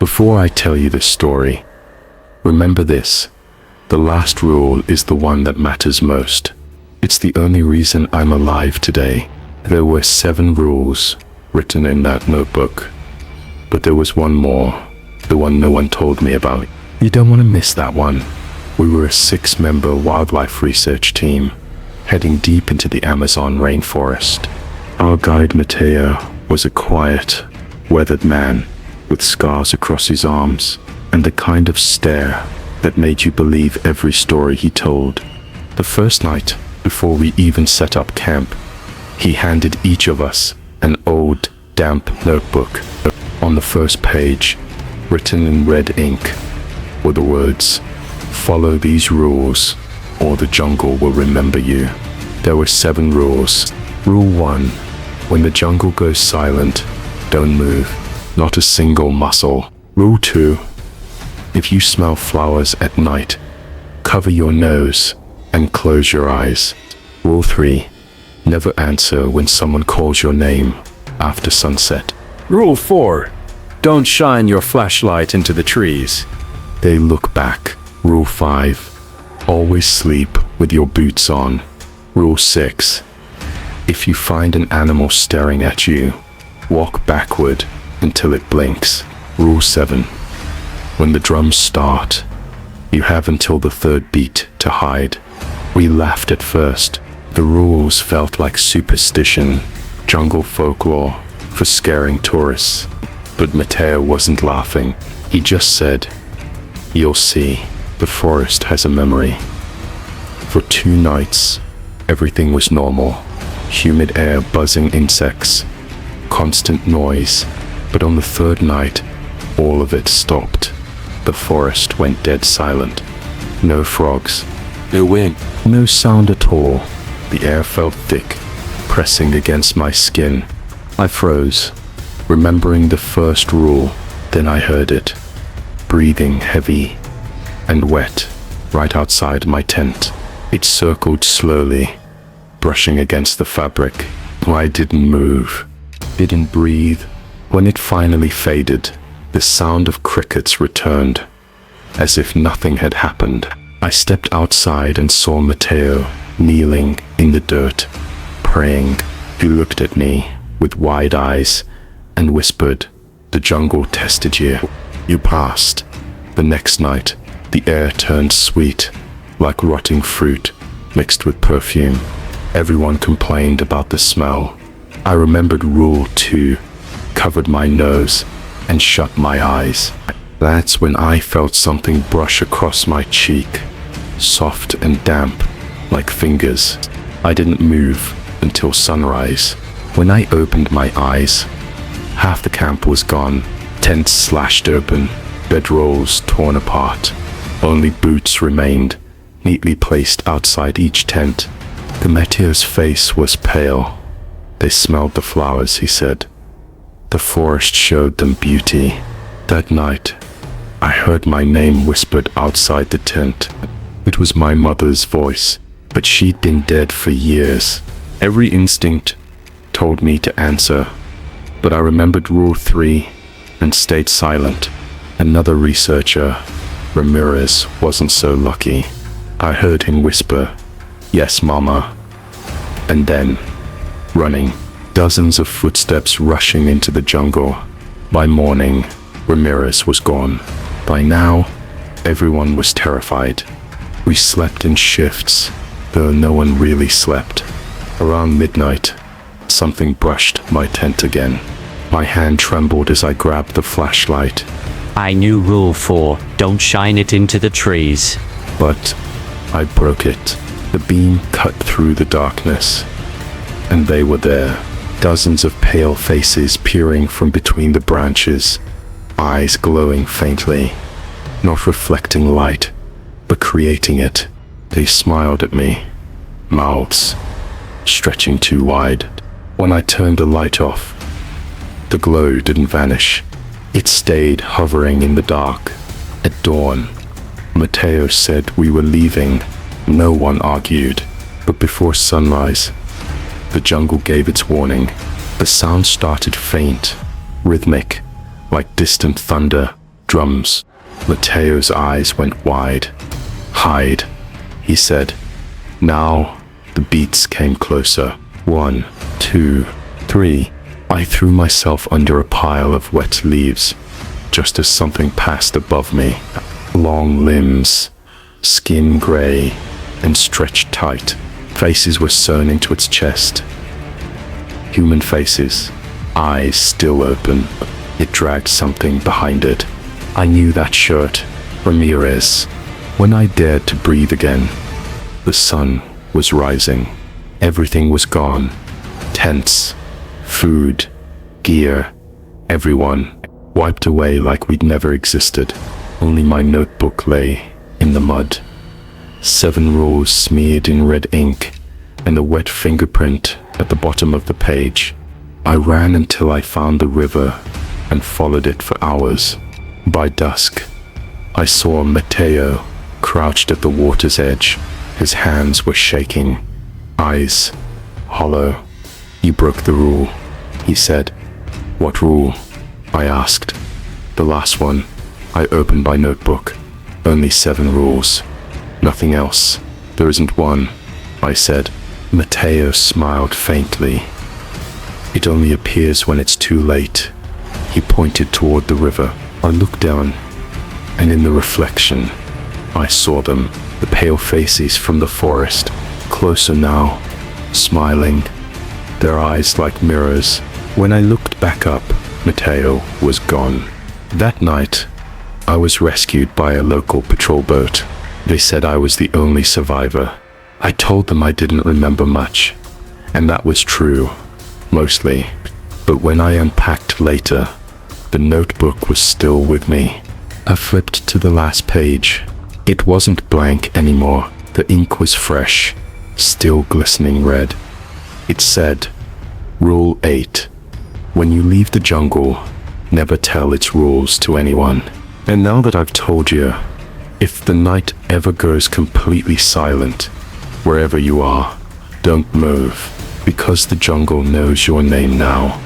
Before I tell you this story, remember this. The last rule is the one that matters most. It's the only reason I'm alive today. There were 7 rules written in that notebook. But there was one more, the one no one told me about. You don't want to miss that one. We were a 6-member wildlife research team, heading deep into the Amazon rainforest. Our guide Mateo was a quiet, weathered man with scars across his arms and the kind of stare that made you believe every story he told. The first night, before we even set up camp, he handed each of us an old, damp notebook. On the first page, written in red ink, were the words, "Follow these rules, or the jungle will remember you." There were 7 rules. Rule 1, when the jungle goes silent, don't move, not a single muscle. Rule 2, if you smell flowers at night, cover your nose and close your eyes. Rule 3, never answer when someone calls your name after sunset. Rule 4, don't shine your flashlight into the trees. They look back. Rule 5, always sleep with your boots on. Rule 6, if you find an animal staring at you, walk backward until it blinks. Rule 7, when the drums start, you have until the 3rd beat to hide. We laughed at first. The rules felt like superstition, jungle folklore for scaring tourists. But Mateo wasn't laughing. He just said, "You'll see, the forest has a memory." For 2 nights, everything was normal. Humid air, buzzing insects, constant noise. But on the 3rd night, all of it stopped. The forest went dead silent. No frogs, no wind, no sound at all. The air felt thick, pressing against my skin. I froze, remembering the first rule. Then I heard it, breathing heavy and wet, right outside my tent. It circled slowly, brushing against the fabric. I didn't move, didn't breathe. When it finally faded, the sound of crickets returned, as if nothing had happened. I stepped outside and saw Mateo kneeling in the dirt, praying. He looked at me with wide eyes and whispered, "The jungle tested you. You passed." The next night, the air turned sweet, like rotting fruit mixed with perfume. Everyone complained about the smell. I remembered Rule 2, covered my nose and shut my eyes. That's when I felt something brush across my cheek, soft and damp, like fingers. I didn't move until sunrise. When I opened my eyes, half the camp was gone, tents slashed open, bedrolls torn apart. Only boots remained, neatly placed outside each tent. The Mateo's face was pale. They smelled the flowers, he said. The forest showed them beauty. That night, I heard my name whispered outside the tent. It was my mother's voice, but she'd been dead for years. Every instinct told me to answer, but I remembered Rule 3 and stayed silent. Another researcher, Ramirez, wasn't so lucky. I heard him whisper, "Yes, Mama." And then, running, dozens of footsteps rushing into the jungle. By morning, Ramirez was gone. By now, everyone was terrified. We slept in shifts, though no one really slept. Around midnight, something brushed my tent again. My hand trembled as I grabbed the flashlight. I knew Rule 4, don't shine it into the trees. But I broke it. The beam cut through the darkness, and they were there. Dozens of pale faces peering from between the branches, eyes glowing faintly, not reflecting light, but creating it. They smiled at me, mouths stretching too wide. When I turned the light off, the glow didn't vanish. It stayed hovering in the dark. At dawn, Mateo said we were leaving. No one argued. But before sunrise, the jungle gave its warning. The sound started faint, rhythmic, like distant thunder. Drums. Mateo's eyes went wide. Hide, he said. Now, the beats came closer. 1, 2, 3. I threw myself under a pile of wet leaves, just as something passed above me. Long limbs, skin gray and stretched tight. Faces were sewn into its chest. Human faces, eyes still open. It dragged something behind it. I knew that shirt, Ramirez. When I dared to breathe again, the sun was rising. Everything was gone. Tents, food, gear, everyone wiped away like we'd never existed. Only my notebook lay in the mud. 7 rules smeared in red ink and a wet fingerprint at the bottom of the page. I ran until I found the river and followed it for hours. By dusk, I saw Mateo crouched at the water's edge. His hands were shaking, eyes hollow. "You broke the rule," he said. "What rule?" I asked. "The last one." I opened my notebook. "Only 7 rules. Nothing else." "There isn't one," I said. Mateo smiled faintly. "It only appears when it's too late." He pointed toward the river. I looked down, and in the reflection, I saw them, the pale faces from the forest, closer now, smiling, their eyes like mirrors. When I looked back up, Mateo was gone. That night, I was rescued by a local patrol boat. They said I was the only survivor. I told them I didn't remember much, and that was true, mostly. But when I unpacked later, the notebook was still with me. I flipped to the last page. It wasn't blank anymore. The ink was fresh, still glistening red. It said, Rule 8. When you leave the jungle, never tell its rules to anyone. And now that I've told you, if the night ever goes completely silent, wherever you are, don't move, because the jungle knows your name now.